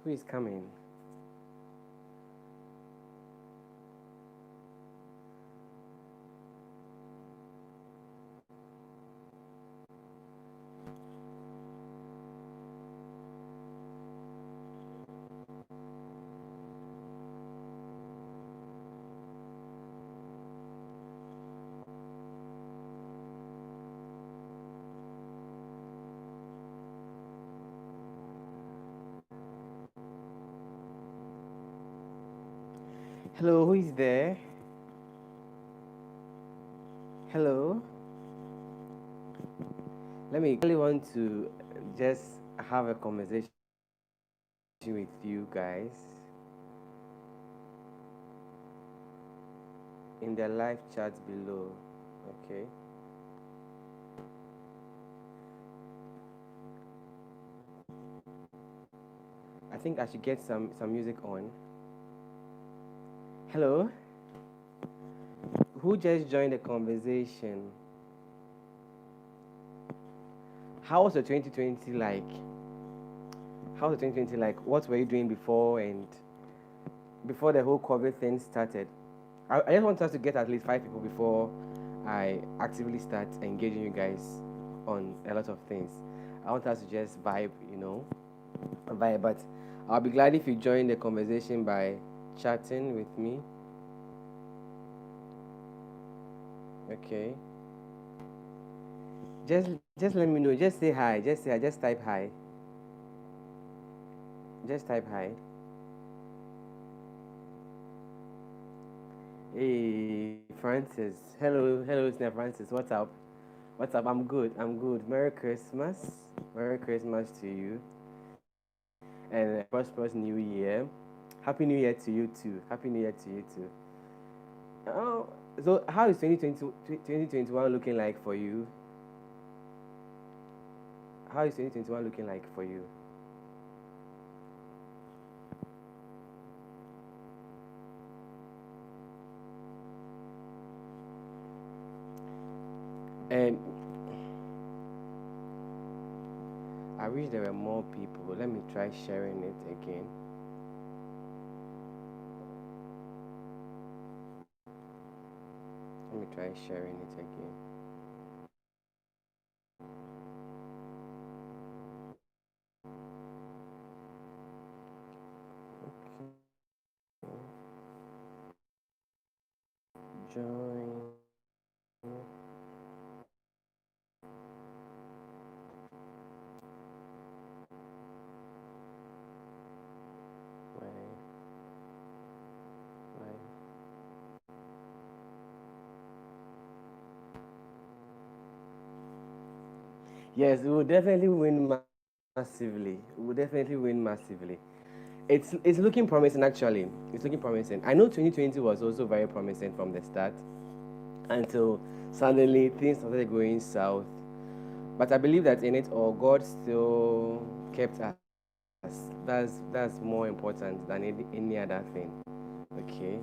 Who is coming? Hello, who is there? Hello. Let me really want to just have a conversation with you guys in the live chat below. Okay. I think I should get some music on. Hello. Who just joined the conversation? How was the 2020 like? How was the 2020 like? What were you doing before and before the whole COVID thing started? I just want us to get at least 5 people before I actively start engaging you guys on a lot of things. I want us to just vibe, vibe. But I'll be glad if you join the conversation by chatting with me. Okay. Just let me know. Just say hi. Just say hi. Just type hi. Just type hi. Hey, Francis. Hello, Sina Francis. What's up? What's up? I'm good. I'm good. Merry Christmas. Merry Christmas to you. And a prosperous New Year. Happy New Year to you too. Happy New Year to you too. Oh, so how is 2021 looking like for you? How is 2021 looking like for you? And I wish there were more people. Let me try sharing it again. Let me try sharing it again. Okay. Join. Wait, wait. Yes, we will definitely win massively. We will definitely win massively. It's looking promising actually. It's looking promising. I know 2020 was also very promising from the start until suddenly things started going south. But I believe that in it all, God still kept us. That's more important than any other thing. Okay,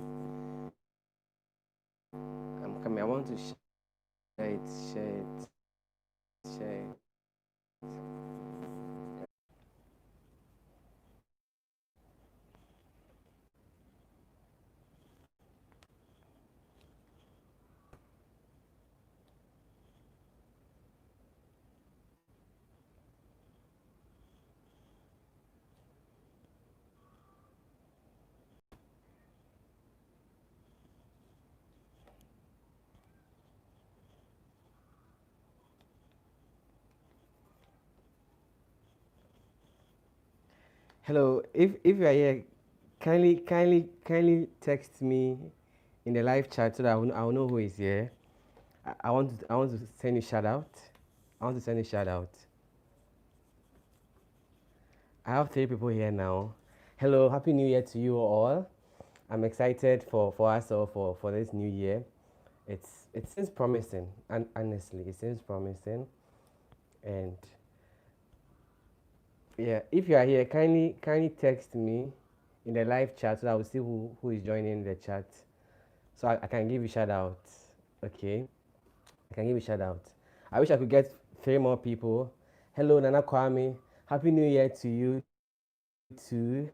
I'm coming. I want to share it, share it, share it. Hello, if you are here, kindly text me in the live chat so that I will know who is here. I want to send you shout out. I want to send you shout out. I have 3 people here now. Hello, happy New Year to you all. I'm excited for us all for this new year. It seems promising, and honestly, it seems promising. And yeah, if you are here, kindly text me in the live chat so that I will see who is joining the chat. So I can give you shout out. Okay. I can give you shout out. I wish I could get 3 more people. Hello, Nana Kwame. Happy New Year to you too.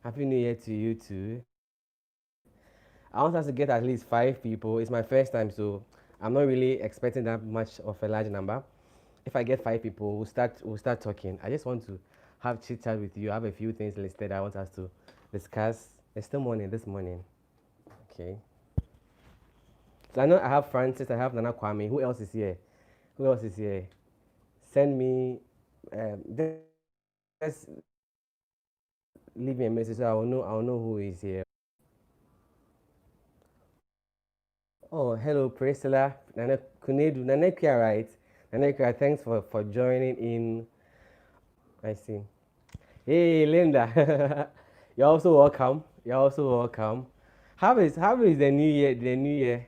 Happy New Year to you too. I want us to get at least 5 people. It's my first time, so I'm not really expecting that much of a large number. If I get 5 people, we'll start talking. I just want to have chit chat with you. I have a few things listed I want us to discuss. It's still morning this morning. Okay. So I know I have Francis, I have Nana Kwame. Who else is here? Who else is here? Send me just leave me a message so I'll know who is here. Oh, hello, Priscilla. Nana Kunedu. Nana Kia, right? Nana Kia, thanks for joining in. I see. Hey, Linda. You're also welcome. You're also welcome. How is the new year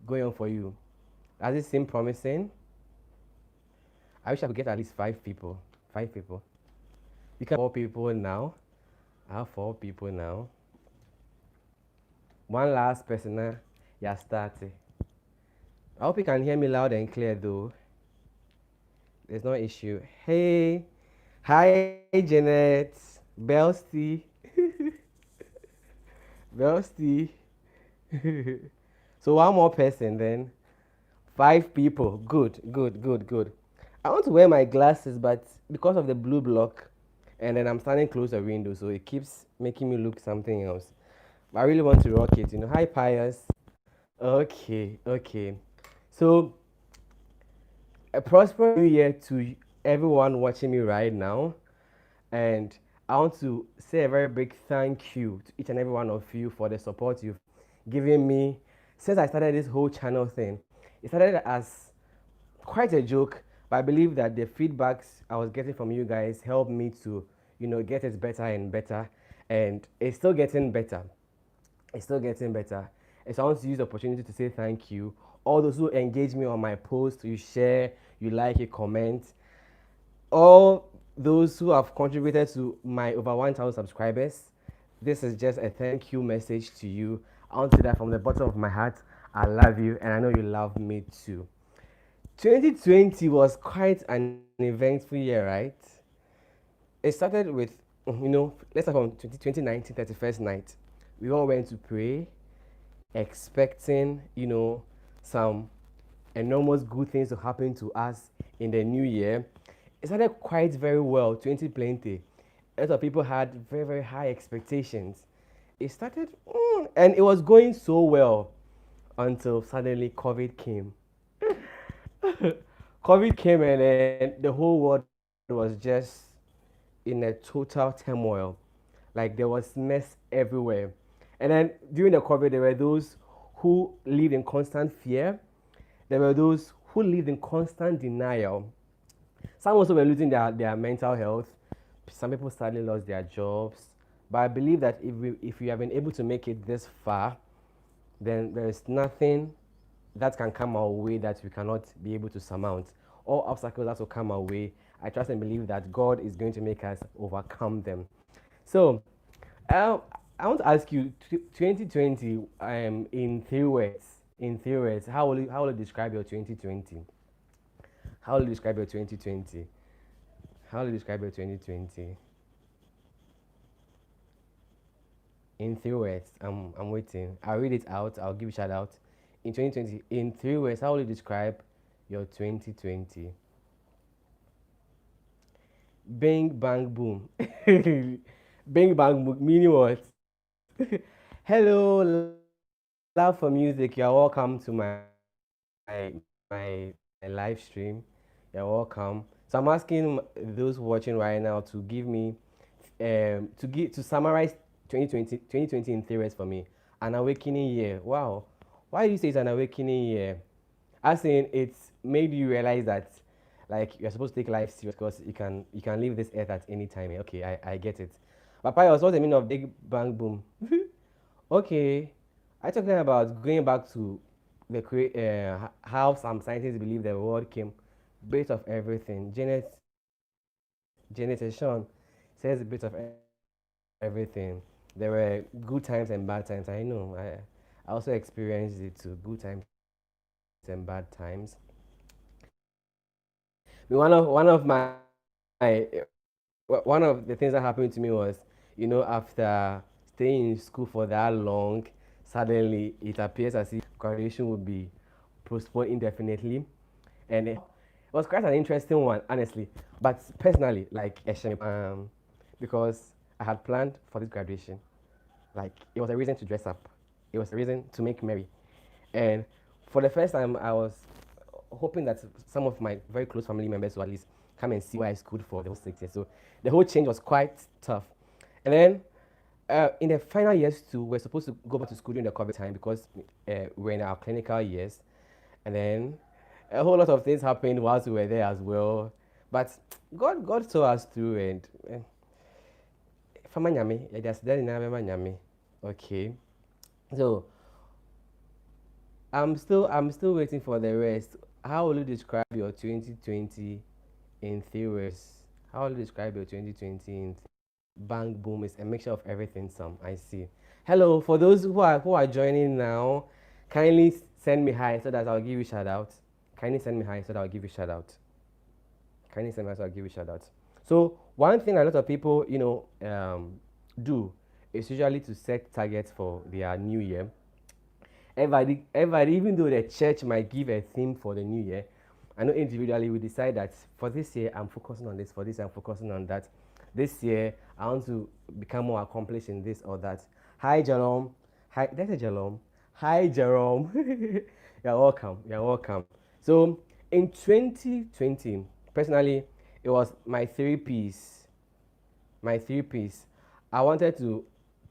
going on for you? Does it seem promising? I wish I could get at least 5 people. 5 people. You can 4 people now. I have 4 people now. One last person now. Yeah, started. I hope you can hear me loud and clear though. There's no issue. Hey, hi Janet, Belsty, Belsty. So one more person then. 5 people. Good, good, good, good. I want to wear my glasses, but because of the blue block, and then I'm standing close to the window, so it keeps making me look something else. But I really want to rock it, you know. Hi, Pius. Okay, okay. So a prosperous new year to everyone watching me right now. And I want to say a very big thank you to each and every one of you for the support you've given me since I started this whole channel thing. It started as quite a joke, but I believe that the feedbacks I was getting from you guys helped me to, get it better and better. And it's still getting better. It's still getting better. And so I want to use the opportunity to say thank you. All those who engage me on my post, you share, you like, you comment. All those who have contributed to my over 1,000 subscribers, this is just a thank you message to you. I want to say that from the bottom of my heart. I love you, and I know you love me too. 2020 was quite an eventful year, right? It started with, let's start from 2019, 31st night. We all went to pray, expecting, some enormous good things to happen to us in the new year. It started quite very well, 2020. A lot of people had very, very high expectations. It started, and it was going so well until suddenly COVID came. COVID came and then the whole world was just in a total turmoil. Like there was mess everywhere. And then during the COVID, there were those who lived in constant fear. There were those who lived in constant denial. Some also were losing their mental health. Some people sadly lost their jobs. But I believe that if we have been able to make it this far, then there is nothing that can come our way that we cannot be able to surmount. All obstacles that will come our way, I trust and believe that God is going to make us overcome them. So, I want to ask you, 2020, in 3 words. In 3 words, how will you describe your 2020? How will you describe your 2020? How will you describe your 2020? In 3 words, I'm waiting. I'll read it out. I'll give a shout out. In 2020, in 3 words, how will you describe your 2020? Bing bang boom. Bing bang boom. Meaning what? Hello, love for music. You're welcome to my, my live stream. You're welcome. So I'm asking those watching right now to give me to summarize 2020 in 3 words for me. An awakening year. Wow. Why do you say it's an awakening year? I saying it's made you realize that like you're supposed to take life serious because you can leave this earth at any time. Okay, I get it. But Pius, what's the meaning of big bang boom? Okay, I talking about going back to how some scientists believe the world came base of everything. Janet and Sean says a bit of everything. There were good times and bad times. I know. I also experienced it too. Good times and bad times. One of my one of the things that happened to me was, after staying in school for that long, suddenly it appears as if graduation would be postponed indefinitely. And it was quite an interesting one, honestly. But personally, like, because I had planned for this graduation. Like, it was a reason to dress up, it was a reason to make merry. And for the first time, I was hoping that some of my very close family members would at least come and see where I schooled for the whole 6 years. So the whole change was quite tough. And then in the final years too, we're supposed to go back to school during the COVID time because we're in our clinical years. And then a whole lot of things happened whilst we were there as well. But God saw us through, and fama nyame, yɛde aseda nyinaa bɛma nyame. Okay. So I'm still waiting for the rest. How will you describe your 2020 in 3 words? How will you describe your 2020 in bang boom? Is a mixture of everything. Some I see. Hello, for those who are joining now, kindly send me hi so that I'll give you shout out. Kindly send me hi so that I'll give you shout out. Kindly send me hi so I'll give you shout out. So one thing a lot of people do is usually to set targets for their new year. Everybody, even though the church might give a theme for the new year, I know individually we decide that for this year I'm focusing on this, for this I'm focusing on that. This year I want to become more accomplished in this or that. Hi Jerome. Hi, that's a Jerome. Hi Jerome. You're welcome. You're welcome. So in 2020, personally, it was my three P's. My three P's. I wanted to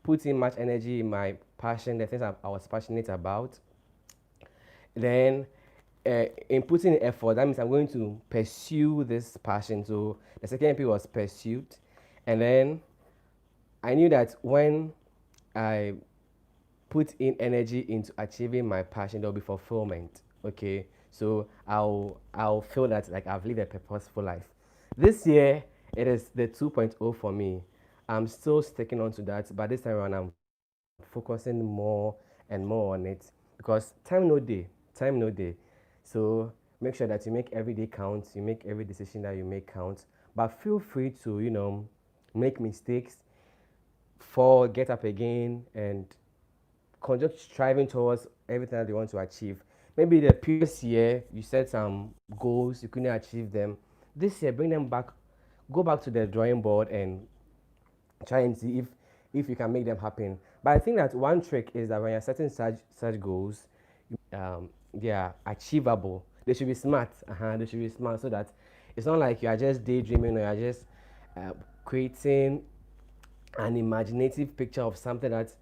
put in much energy in my passion, the things I was passionate about. Then, in putting in effort, that means I'm going to pursue this passion. So the second P was pursuit. And then I knew that when I put in energy into achieving my passion, there'll be fulfillment. Okay. So I'll feel that like I've lived a purposeful life. This year it is the 2.0 for me. I'm still sticking on to that, but this time around I'm focusing more and more on it because time no day, time no day. So make sure that you make every day count, you make every decision that you make count, but feel free to make mistakes, fall, get up again, and continue striving towards everything that you want to achieve. Maybe the previous year you set some goals, you couldn't achieve them. This year, bring them back, go back to the drawing board and try and see if you can make them happen. But I think that one trick is that when you're setting such goals, they are achievable. They should be smart. They should be smart so that it's not like you are just daydreaming or you're just creating an imaginative picture of something that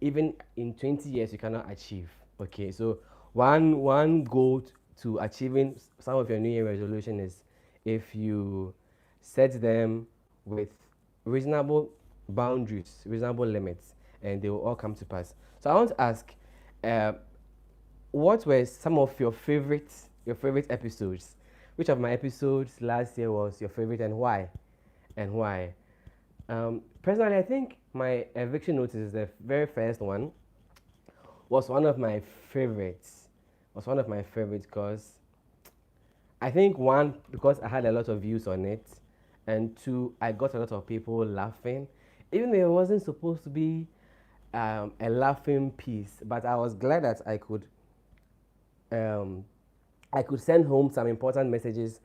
even in 20 years you cannot achieve. Okay, so one goal to achieving some of your New Year resolution is if you set them with reasonable boundaries, reasonable limits, and they will all come to pass. So I want to ask, uh, what were some of your favorite episodes? Which of my episodes last year was your favorite and why? And why? Personally, I think my eviction notice, the very first one, was one of my favorites. Was one of my favorites because I think one, because I had a lot of views on it, and two, I got a lot of people laughing, even though it wasn't supposed to be a laughing piece. But I was glad that um, I could send home some important messages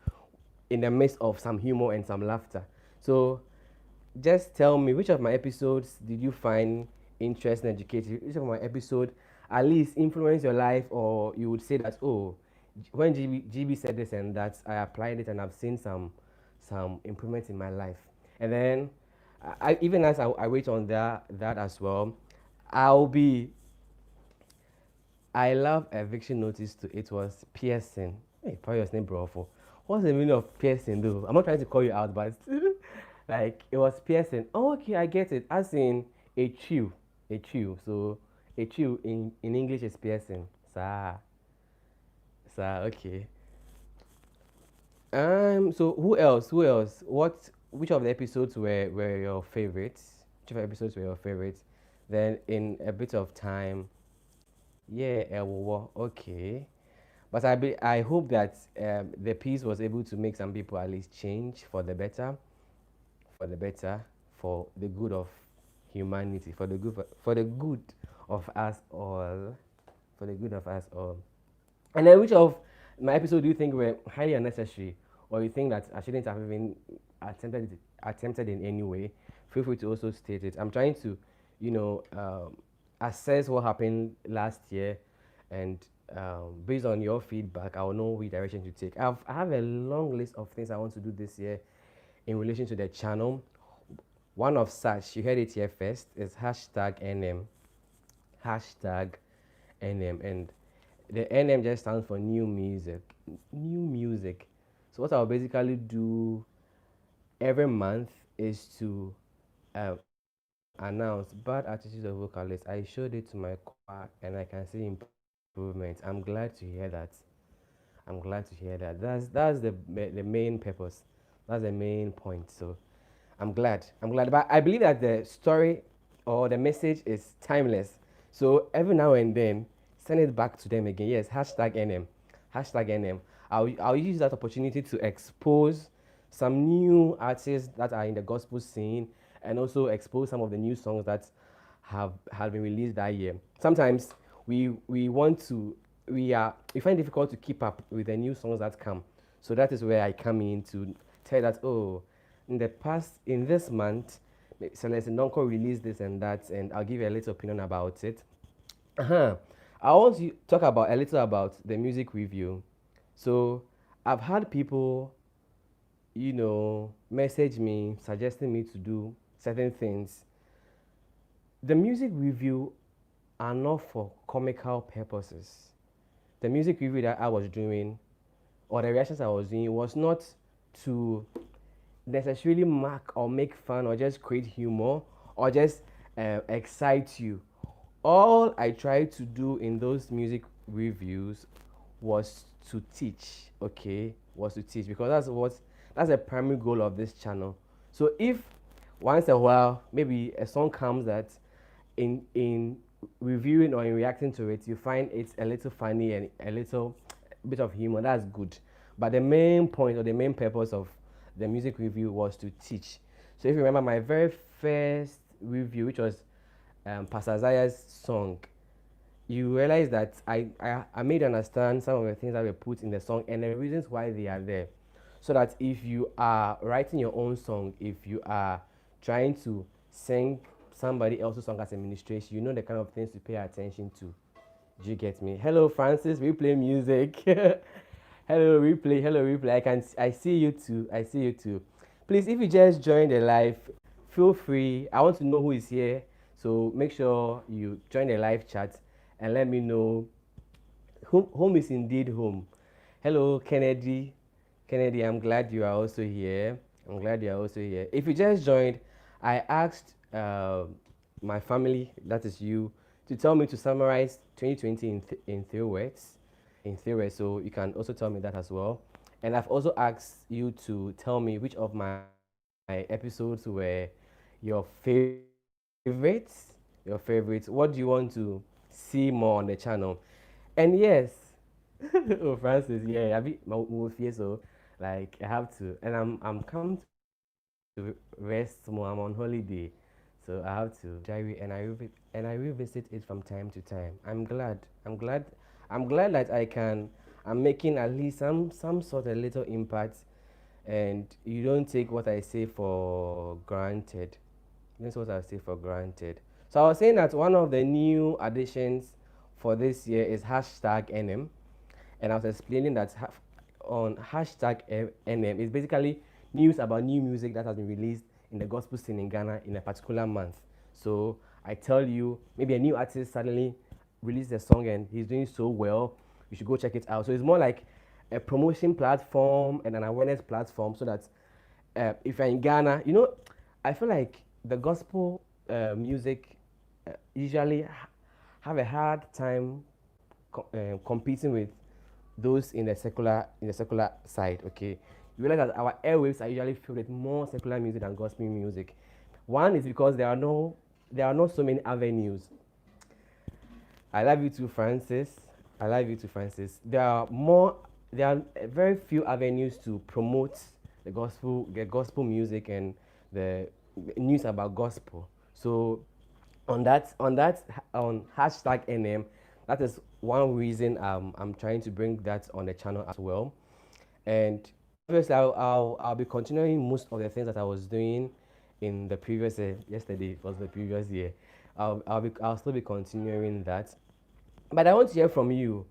in the midst of some humor and some laughter. So just tell me, which of my episodes did you find interesting, educative? Which of my episode at least influenced your life, or you would say that, oh, when GB said this and that, I applied it and I've seen some improvements in my life. And then even as I wait on that as well, I'll be I love eviction notice too. It was piercing. Hey, probably your name, bro. What's the meaning of piercing, though? I'm not trying to call you out, but like it was piercing. Oh, okay, I get it. As in a chew. So a chew in English is piercing. Okay. So who else? Who else? Which of the episodes were your favorites? Which of the episodes were your favorites? Then in a bit of time, yeah, okay. But I hope that the piece was able to make some people at least change for the better. for the better, for the good of humanity, for the good of us all, for the good of us all. And then, which of my episode do you think were highly unnecessary, or you think that I shouldn't have even attempted in any way? Feel free to also state it. I'm trying to, you know, assess what happened last year, and based on your feedback, I'll know which direction to take. I have a long list of things I want to do this year in relation to the channel. One of such, you heard it here first, is hashtag NM. Hashtag NM. And the NM just stands for new music. New music. So what I'll basically do every month is to announce bad attitudes of vocalists. I showed it to my choir and I can see improvement. I'm glad to hear that. I'm glad to hear that. That's the main purpose. That's the main point. So I'm glad. I'm glad. But I believe that the story or the message is timeless. So every now and then, send it back to them again. Yes, hashtag NM. Hashtag NM. I'll use that opportunity to expose some new artists that are in the gospel scene, and also expose some of the new songs that have been released that year. Sometimes we want to we find it difficult to keep up with the new songs that come. So that is where I come in to tell that, oh, in this month, Celeste Nonko released this and that, and I'll give you a little opinion about it. I want to talk about a little about the music review. So I've had people, message me suggesting me to do certain things. The music review are not for comical purposes. The music review that I was doing, or the reactions I was doing, was not to necessarily mark or make fun or just create humor or just excite you. All I tried to do in those music reviews was to teach, okay? Was to teach, because that's the primary goal of this channel. So if once in a while maybe a song comes that in reviewing or in reacting to it you find it's a little funny and a little bit of humor, that's good. But the main point or the main purpose of the music review was to teach. So if you remember my very first review, which was Pastor Zaya's song, you realize that I made you understand some of the things that were put in the song and the reasons why they are there. So that if you are writing your own song, if you are trying to sing somebody else's song as a ministration, you know the kind of things to pay attention to. Do you get me? Hello, Francis. We play music. Hello, replay. Hello, replay. I see you too. I see you too. Please, if you just joined the live, feel free. I want to know who is here. So make sure you join the live chat and let me know. Home is indeed home. Hello, Kennedy. Kennedy, I'm glad you are also here. I'm glad you are also here. If you just joined, I asked my family, that is you, to tell me to summarize 2020 in 3 words. In 3 words, so you can also tell me that as well. And I've also asked you to tell me which of my episodes were your favorites. Your favorites. What do you want to see more on the channel? And yes, oh Francis, yeah, I be more so like I have to, and I'm coming to rest more. I'm on holiday, so I have to diary, and I revisit it from time to time. I'm glad that I'm making at least some sort of little impact, and you don't take what I say for granted. That's what I say for granted. So I was saying that one of the new additions for this year is hashtag NM, and I was explaining that on hashtag NM is basically news about new music that has been released in the gospel scene in Ghana in a particular month. So I tell you, maybe a new artist suddenly released a song and he's doing so well, you should go check it out. So it's more like a promotion platform and an awareness platform, so that if you're in Ghana, I feel like the gospel music usually have a hard time competing with those in the secular side. Okay, you realize that our airwaves are usually filled with more secular music than gospel music. One is because there are not so many avenues. I love you too, Francis. I love you too, Francis. There are very few avenues to promote the gospel music and the news about gospel. So on hashtag NM, that is one reason I'm trying to bring that on the channel as well. And obviously, I'll be continuing most of the things that I was doing in the previous yesterday was the previous year. I'll still be continuing that. But I want to hear from you.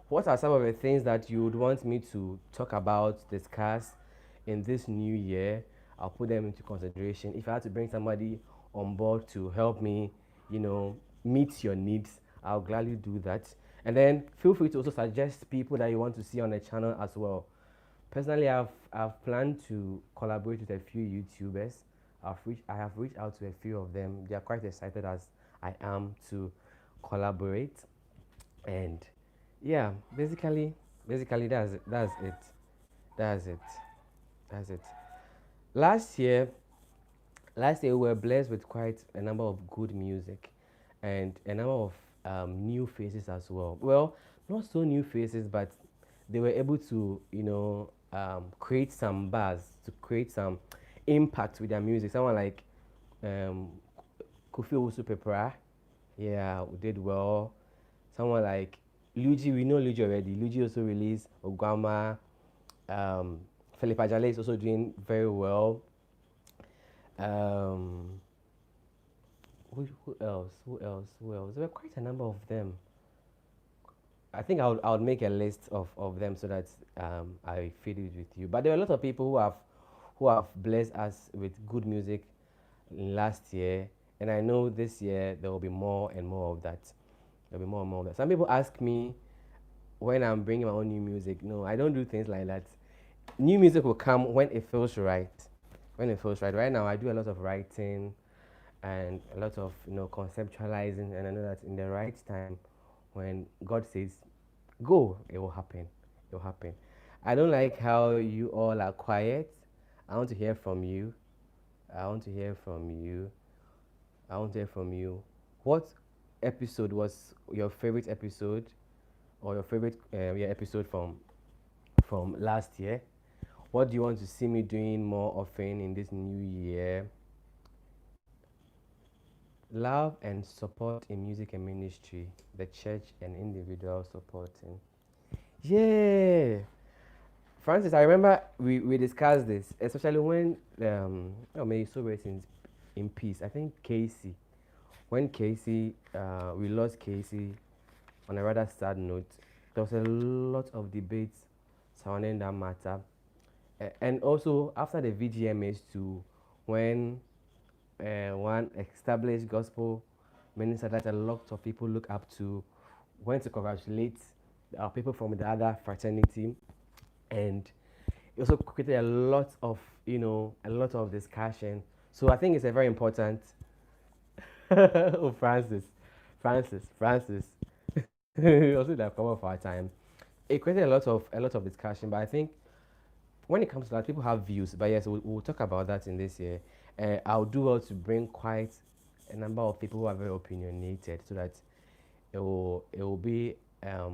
What are some of the things that you would want me to talk about, discuss in this new year? I'll put them into consideration. If I had to bring somebody on board to help me, meet your needs, I'll gladly do that. And then feel free to also suggest people that you want to see on the channel as well. Personally, I've planned to collaborate with a few YouTubers. I have reached out to a few of them. They are quite excited as I am to collaborate. And yeah, basically that's it. That's it. That's it. Last year, last year we were blessed with quite a number of good music and a number of new faces as well. Well, not so new faces, but they were able to, create some buzz, to create some impact with their music. Someone like um, Kofi Owusu Pepra, yeah, we did well. Someone like Luigi, we know Luigi already. Luigi also released Ogwama. Um, Philip Ajale is also doing very well. Um, who else? Who else? Who else? There were quite a number of them. I think I would make a list of them so that I feed it with you. But there are a lot of people who have blessed us with good music last year, and I know this year there will be more and more of that. There'll be more and more of that. Some people ask me when I'm bringing my own new music. No, I don't do things like that. New music will come when it feels right. When it feels right. Right now, I do a lot of writing and a lot of conceptualizing, and I know that in the right time, when God says go, it will happen. It will happen. I don't like how you all are quiet. I want to hear from you. I want to hear from you. I want to hear from you. What episode was your favorite episode, or your favorite episode from last year? What do you want to see me doing more often in this new year? Love and support in music and ministry, the church and individual supporting. Yeah, Francis, I remember we discussed this, especially when oh, may you so rest in peace. I think Casey, when Casey, we lost Casey on a rather sad note. There was a lot of debates surrounding that matter. And also after the VGMAs too, when one established gospel minister that a lot of people look up to went to congratulate people from the other fraternity, and it also created a lot of discussion. So I think it's a very important. Oh, Francis. Also, that cover of our time. It created a lot of discussion, but I think when it comes to that, people have views. But yes, we'll talk about that in this year. I'll do well to bring quite a number of people who are very opinionated, so that it will be a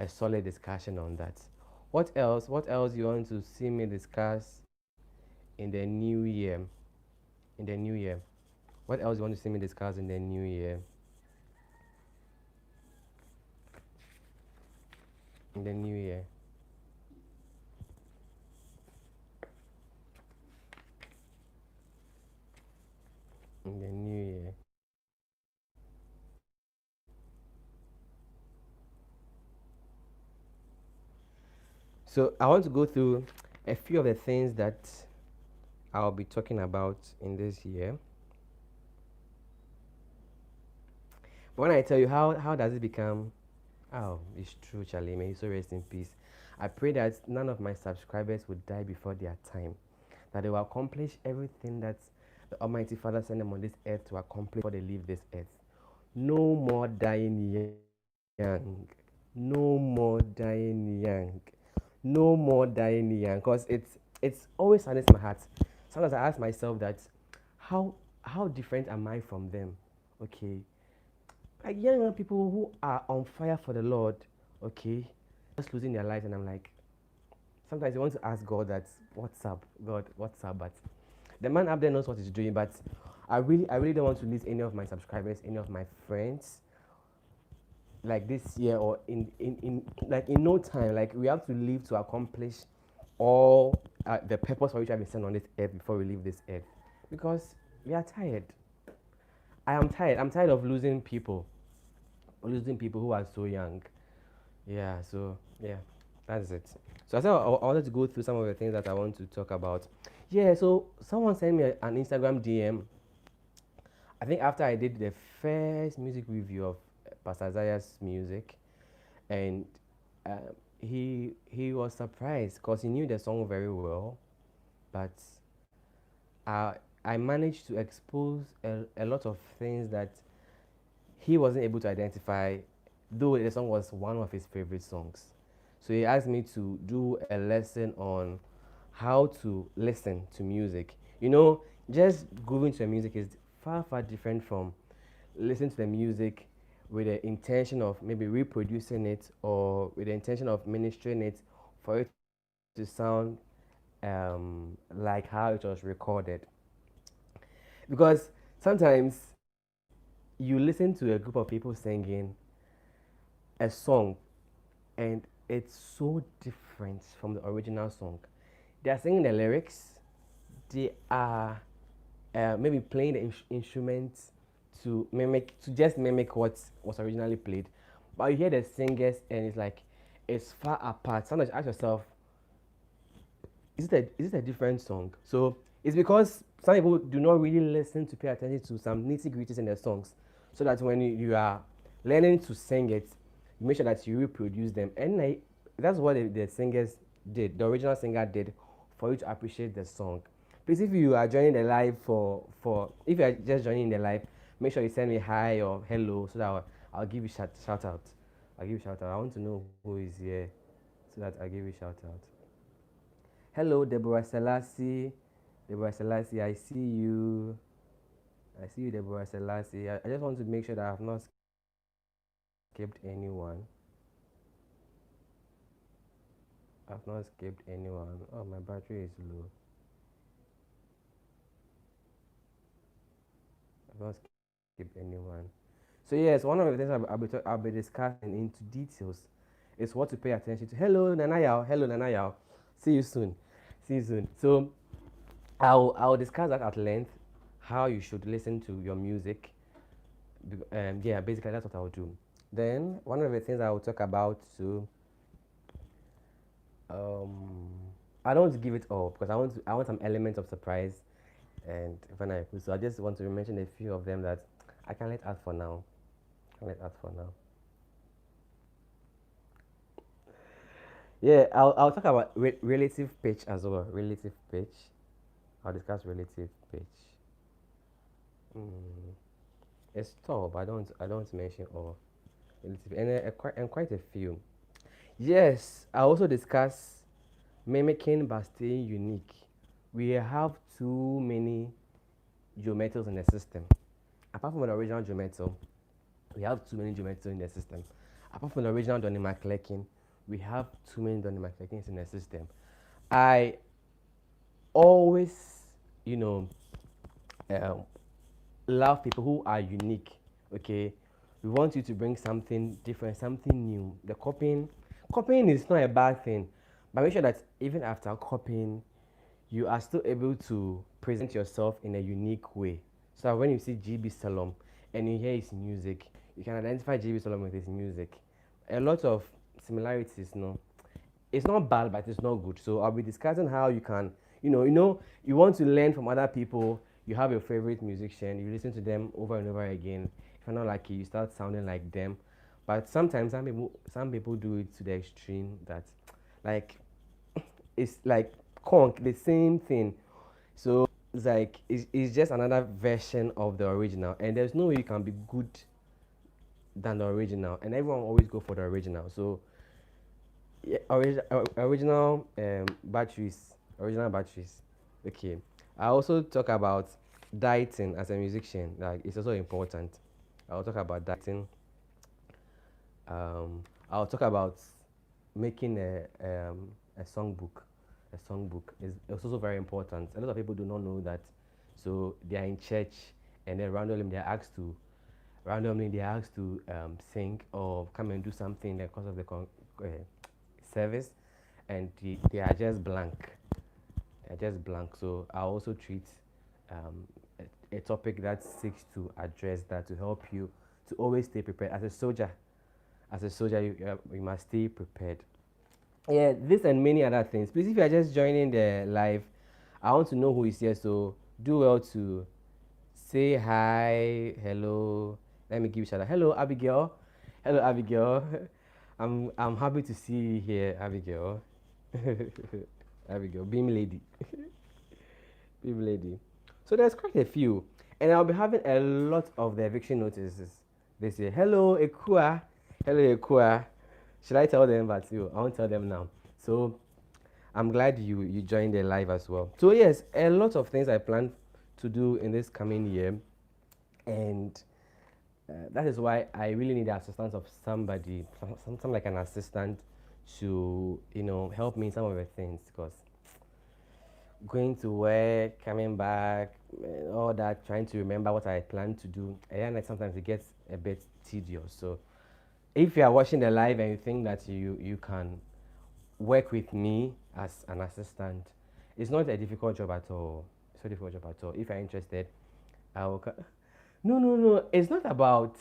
solid discussion on that. What else? What else you want to see me discuss in the new year? In the new year, what else you want to see me discuss in the new year? In the new year. In the new year. So I want to go through a few of the things that I'll be talking about in this year. But when I tell you how does it become, oh, it's true, Charlie. May you so rest in peace. I pray that none of my subscribers would die before their time, that they will accomplish everything that the Almighty Father sent them on this earth to accomplish before they leave this earth. No more dying young. No more dying young. No more dying young. Because it's always saddens my heart. Sometimes I ask myself that how different am I from them? Okay. Like young people who are on fire for the Lord, okay, just losing their lives, and I'm like, sometimes you want to ask God that, what's up, God, what's up, but The man up there knows what he's doing, but I really don't want to lose any of my subscribers, any of my friends, like this year or in like in no time. Like we have to live to accomplish all the purpose for which I've been sent on this earth before we leave this earth, because we are tired. I am tired. I'm tired of losing people who are so young. Yeah. So yeah, that's it. So I said I wanted to go through some of the things that I want to talk about. Yeah. So someone sent me an Instagram DM. I think after I did the first music review of Pastor Zaya's music, and he was surprised because he knew the song very well, but I I managed to expose a lot of things that he wasn't able to identify, though the song was one of his favorite songs. So he asked me to do a lesson on how to listen to music. You know, just grooving to the music is far, far different from listening to the music with the intention of maybe reproducing it or with the intention of ministering it for it to sound like how it was recorded. Because sometimes you listen to a group of people singing a song and it's so different from the original song. They are singing the lyrics, they are maybe playing the instruments to just mimic what was originally played, but you hear the singers and it's like it's far apart. Sometimes you ask yourself, is it a different song? So it's because some people do not really listen to pay attention to some nitty gritties in their songs, so that when you are learning to sing it, you make sure that you reproduce them. And like, that's what the singers did, the original singer did, for you to appreciate the song. Please, if you are joining the live for if you are just joining the live, make sure you send me hi or hello so that I'll give you shout out. I'll give you shout out. I want to know who is here so that I'll give you shout out. Hello, Deborah Selassie. Deborah Selassie, I see you. I see you, Deborah Selassie. I just want to make sure that I have not skipped anyone. I've not skipped anyone. Oh, my battery is low. I've not skipped anyone. So yes, one of the things I'll be discussing into details is what to pay attention to. Hello, Nanayao. Hello, Nanayao. See you soon. See you soon. So I'll discuss that at length, how you should listen to your music. Yeah, basically that's what I'll do. Then one of the things I will talk about too. Um, I don't want to give it all because I want some element of surprise and when I put. So I just want to mention a few of them that I can let out for now. I can let out for now. Yeah, I'll talk about relative pitch as well. Relative pitch. I'll discuss relative pitch. Mm, it's tall, but I don't want to mention all. Relative and quite a few. Yes, I also discuss mimicking but staying unique. We have too many geometals in the system. Apart from the original geometal, we have too many geometals in the system. Apart from the original Donny McClurkin, we have too many Donny McClurkins in the system. I always, you know, um, love people who are unique. Okay, we want you to bring something different, something new. Copying is not a bad thing, but make sure that even after copying, you are still able to present yourself in a unique way. So that when you see GB Salom and you hear his music, you can identify GB Salom with his music. A lot of similarities, no. It's not bad, but it's not good. So I'll be discussing how you can, you want to learn from other people. You have your favorite musician, you listen to them over and over again. If you're not lucky, you start sounding like them. But sometimes some people do it to the extreme that, like, it's like conk, the same thing. So it's like it's just another version of the original, and there's no way you can be good than the original, and everyone always go for the original. So yeah, original batteries. Okay. I also talk about dieting as a musician. Like it's also important. I'll talk about dieting. I'll talk about making a songbook. a songbook. It's also very important. A lot of people do not know that. So they are in church, and then randomly they are asked to sing or come and do something in the course of the service, and they are just blank. They are just blank. So I also treat um, a topic that seeks to address that, to help you to always stay prepared. As a soldier, you must stay prepared. Yeah, this and many other things. Please, if you are just joining the live, I want to know who is here. So do well to say hi, hello. Let me give each other. Hello, Abigail. Hello, Abigail. I'm happy to see you here, Abigail. Abigail, beam lady, beam lady. So there's quite a few, and I'll be having a lot of the eviction notices this year. Hello, Ekua. Hello, Ekua. Should I tell them? But you, I won't tell them now. So I'm glad you joined the live as well. So yes, a lot of things I plan to do in this coming year, and that is why I really need the assistance of somebody, something like an assistant, to help me in some of the things, because going to work, coming back, all that, trying to remember what I plan to do, and then sometimes it gets a bit tedious. So if you are watching the live and you think that you can work with me as an assistant, it's not a difficult job at all. It's not a difficult job at all. If you're interested, I will. No, no, no. It's not about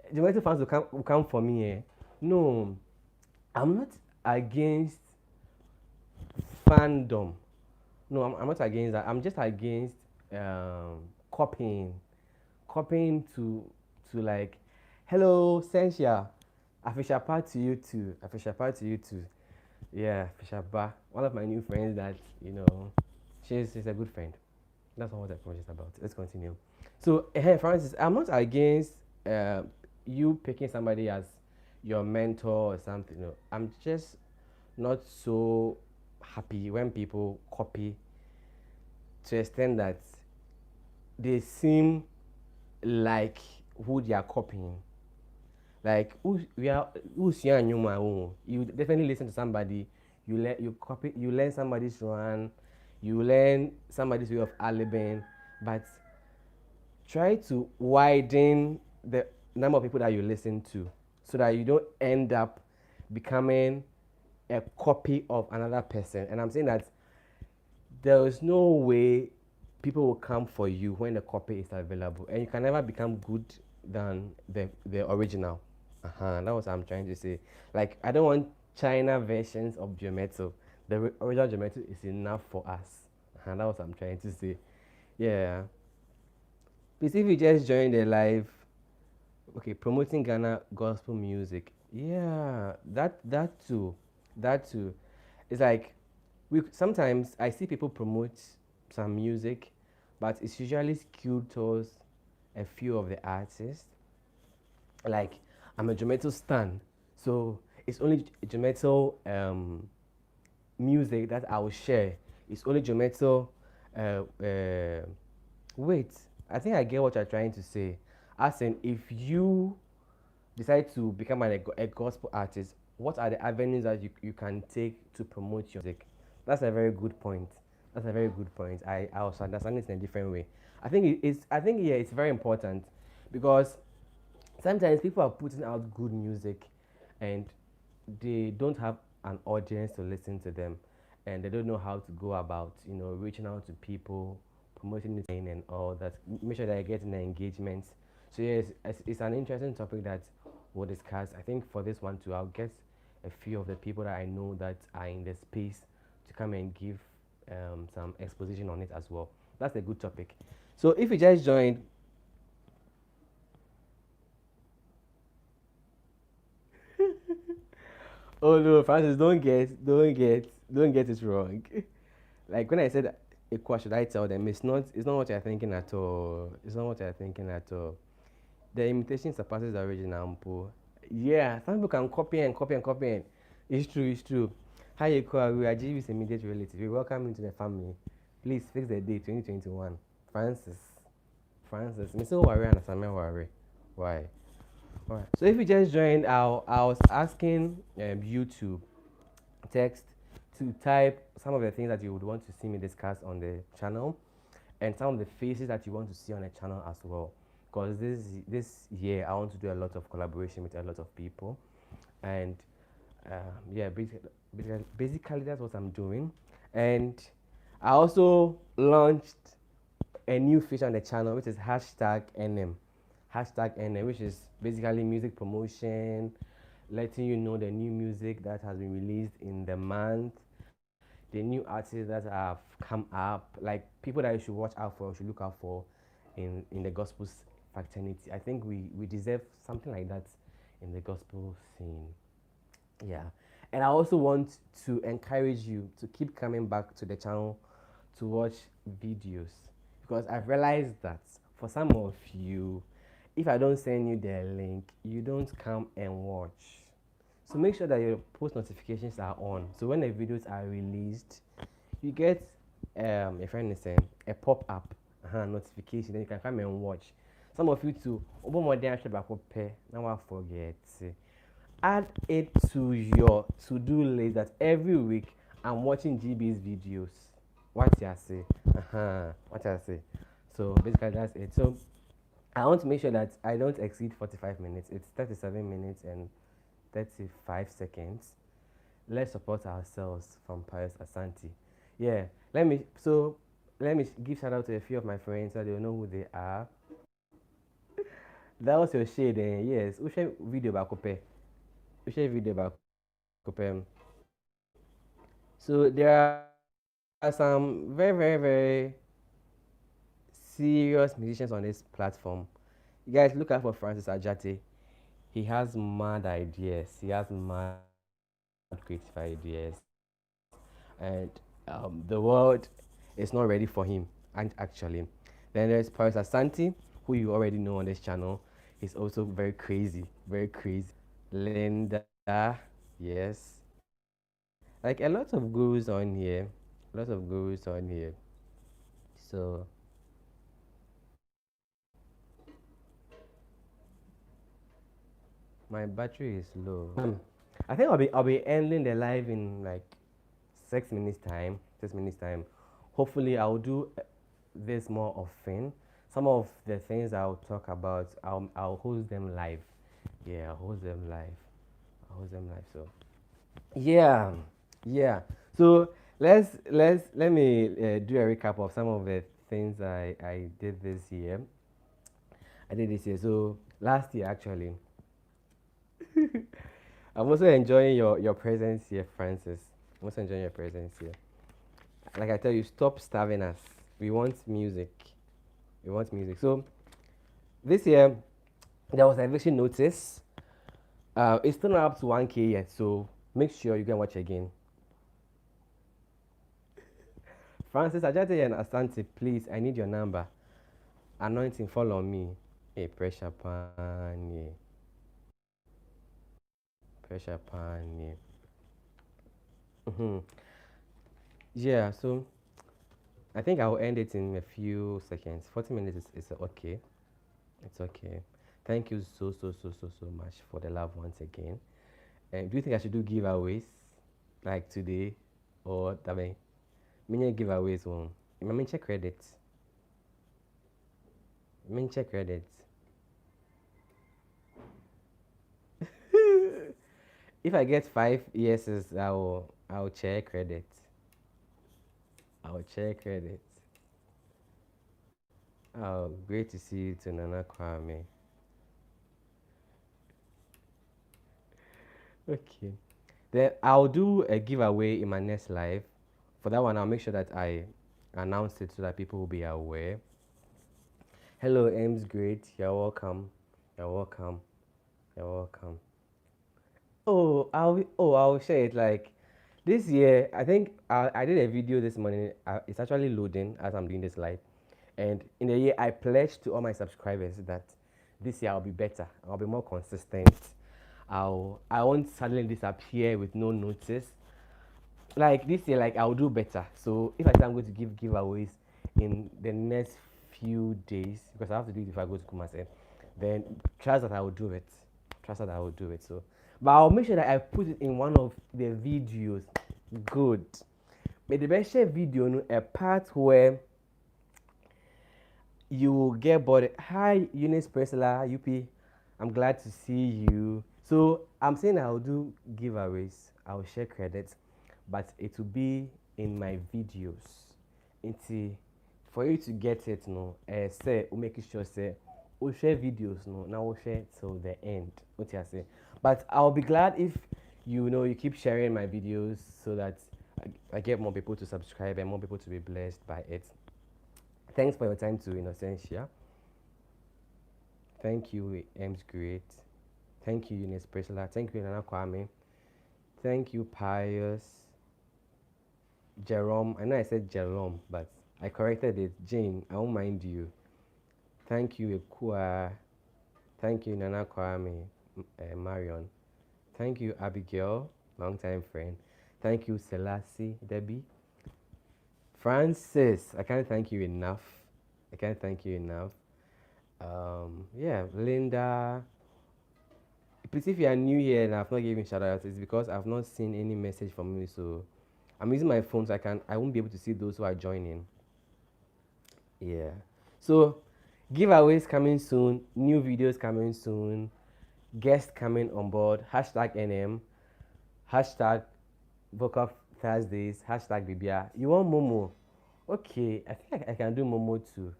the United fans will come for me. Eh? No, I'm not against fandom. No, I'm not against that. I'm just against copying, copying to like, hello, Sensia, official part to you too, official part to you too. Yeah, official bar. One of my new friends that she's a good friend. That's not what the project is about. Let's continue. So, hey, Francis, I'm not against uh, you picking somebody as your mentor or something. No, I'm just not so happy when people copy to the extent that they seem like who they are copying. Like who's you definitely listen to somebody, you learn somebody's run, you learn somebody's way of alibing, but try to widen the number of people that you listen to so that you don't end up becoming a copy of another person. And I'm saying that there is no way people will come for you when the copy is available, and you can never become good than the original. That was what I'm trying to say. Like, I don't want China versions of Geometry. The original Geometry is enough for us. That was what I'm trying to say. Yeah. Please, if you just joined the live, okay, promoting Ghana gospel music. Yeah, that too, that too. It's like we sometimes I see people promote some music, but it's usually skewed towards a few of the artists. Like, I'm a Jometo stan, so it's only Jometo music that I will share. It's only Jometo. Wait, I think I get what you're trying to say. As in, if you decide to become a gospel artist, what are the avenues that you can take to promote your music? That's a very good point. That's a very good point. I also understand it in a different way. I think yeah, it's very important because sometimes people are putting out good music and they don't have an audience to listen to them, and they don't know how to go about reaching out to people, promoting it and all that. Make sure that I get in the engagements. So yes, it's an interesting topic that we'll discuss. I think for this one too, I'll get a few of the people that I know that are in the space to come and give some exposition on it as well. That's a good topic. So if you just joined, oh no, Francis, don't get it wrong. Like when I said what should I tell them? It's not what you're thinking at all. It's not what you're thinking at all. The imitation surpasses the original. Mpo. Yeah, some people can copy and copy and copy. And it's true, it's true. Hi, Ekua, we are GV's immediate relative. We welcome you to the family. Please fix the date, 2021. Francis. Francis. Mr. Worry and Samuel Worry. Why? Alright. So if you just joined, I was asking you to text to type some of the things that you would want to see me discuss on the channel, and some of the faces that you want to see on the channel as well. Because this year I want to do a lot of collaboration with a lot of people, and yeah, basically that's what I'm doing. And I also launched a new feature on the channel, which is hashtag NM, which is basically music promotion, letting you know the new music that has been released in the month, the new artists that have come up, like people that you should watch out for, should look out for in the gospel fraternity. I think we deserve something like that in the gospel scene. Yeah. And I also want to encourage you to keep coming back to the channel to watch videos, because I've realized that for some of you, if I don't send you the link, you don't come and watch. So make sure that your post notifications are on. So when the videos are released, you get a friend is saying a pop up notification, then you can come and watch. Some of you too, now I forget. Add it to your to-do list that every week I'm watching GB's videos. What you say? What you say? So basically that's it. So I want to make sure that I don't exceed 45 minutes. It's 37 minutes and 35 seconds. Let's support ourselves from Pius Asante. Yeah, let me give shout out to a few of my friends so they'll know who they are. That was your shade, yes. Who share video about Kope? Who share video about Kope? So there are some very serious musicians on this platform. You guys look out for Francis Ajate. He has mad ideas. He has mad creative ideas, and the world is not ready for him. And actually, then there's Paris Asante, who you already know on this channel. He's also very crazy, very crazy. Linda, yes, like a lot of gurus on here, a lot of gurus on here. So my battery is low. I think I'll be ending the live in like 6 minutes time. 6 minutes time. Hopefully, I'll do this more often. Some of the things I'll talk about, I'll host them live. Yeah, I'll host them live. I'll host them live. So yeah, yeah. So let me do a recap of some of the things I did this year. I did this year. So last year actually, I'm also enjoying your presence here, Francis. I'm also enjoying your presence here. Like I tell you, stop starving us. We want music. We want music. So this year there was an eviction notice. It's still not up to 1K yet, so make sure you can watch again. Francis Ajate and Asante, please, I need your number. Anointing, follow me. Hey, pressure pan, yeah. Pressure pan, yeah. Yeah, so I think I'll end it in a few seconds. 40 minutes is okay. It's okay. Thank you so much for the love once again. And do you think I should do giveaways like today, or I mean giveaways one? I mean check credit. I mean check credit. If I get 5 yeses, I'll check credit. I'll check credit. Oh, great to see you to Nana Kwame. Okay. Then I'll do a giveaway in my next live. For that one, I'll make sure that I announce it so that people will be aware. Hello, M's great. You're welcome. You're welcome. You're welcome. I'll share it. Like this year, I think I did a video this morning. It's actually loading as I'm doing this live. And in the year, I pledged to all my subscribers that this year I'll be better. I'll be more consistent. I won't suddenly disappear with no notice. Like this year, like I'll do better. So if I say I'm going to give giveaways in the next few days, because I have to do it if I go to Kumasi, then trust that I will do it. Trust that I will do it. So, but I'll make sure that I put it in one of the videos Good. May the best share video no a part where you will get bored. Hi, Eunice Presela, UP. I'm glad to see you. So I'm saying I'll do giveaways. I'll share credits, but it will be in my videos. It's for you to get it, no. Say we make sure say we share videos, no. Now we'll share till the end. What you say? But I'll be glad if you keep sharing my videos so that I get more people to subscribe and more people to be blessed by it. Thanks for your time to Innocentia. Thank you, M's Great. Thank you, Eunice Priscilla. Thank you, Nana Kwame. Thank you, Pius. Jerome. I know I said Jerome, but I corrected it. Jane, I won't mind you. Thank you, Ekua. Thank you, Nana Kwame. Marion. Thank you, Abigail, longtime friend. Thank you, Selassie, Debbie. Francis, I can't thank you enough. I can't thank you enough. Yeah, Linda. Please, if you are new here and I've not given shout outs, it's because I've not seen any message from you. So I'm using my phone, so I won't be able to see those who are joining. Yeah. So giveaways coming soon, new videos coming soon, guests coming on board. Hashtag NM, hashtag Vocal Thursdays, hashtag Bibia. You want Momo? Okay, I think I can do Momo too.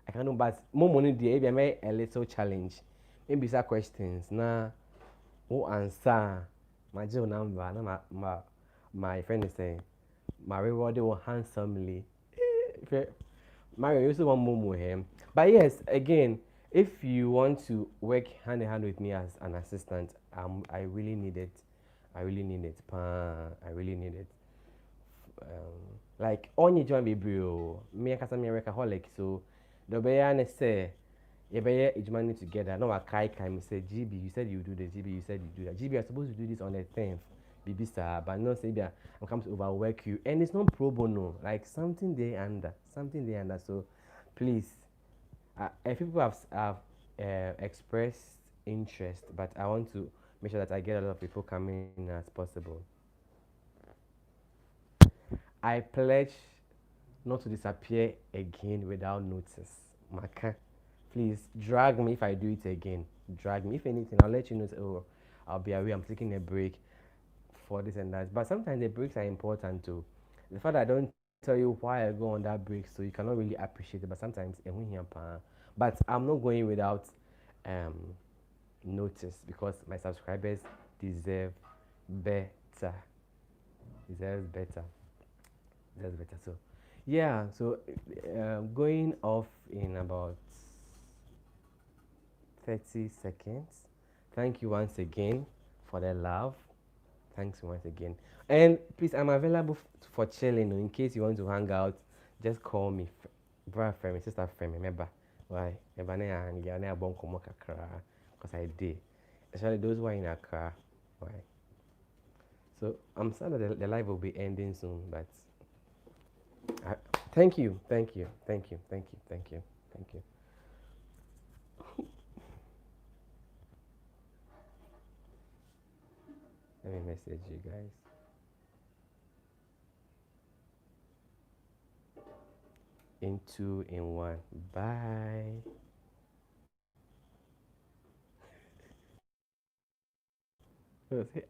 I can do, but Momo need maybe a little challenge. Maybe some questions. Nah, who answer? My jail number. Nah, my friend is saying, my reward will handsomely. Mario, you also want Momo here. But yes, again, if you want to work hand in hand with me as an assistant, I really need it. I really need it. I really need it. Like only join me bro. Me and me workaholic, so the be say you be ejumani together. No, I kai me say GB, you said you do this. GB, you said you do that. GB, you're supposed to do this on the 10th. Bibi sir, but no say that I'm coming to overwork you, and it's not pro bono. Like something they under, something they under. So please, if people have expressed interest, but I want to make sure that I get a lot of people coming in as possible. I pledge not to disappear again without notice. Maka, please drag me if I do it again. Drag me. If anything, I'll let you know. Oh, I'll be away. I'm taking a break for this and that. But sometimes the breaks are important too. The fact that I don't tell you why I go on that break, so you cannot really appreciate it. But sometimes, but I'm not going without um, notice because my subscribers deserve better. Deserves better. Deserves better. So yeah, so going off in about 30 seconds. Thank you once again for the love. Thanks once again. And please, I'm available for chilling. In case you want to hang out, just call me. Brother friend, sister friend, remember. Why? Because I did. Especially those who are in Accra. Why? So I'm sad that the live will be ending soon, but thank you, thank you, thank you, thank you, thank you, thank you. Let me message you guys. In 2, in 1. Bye. Say,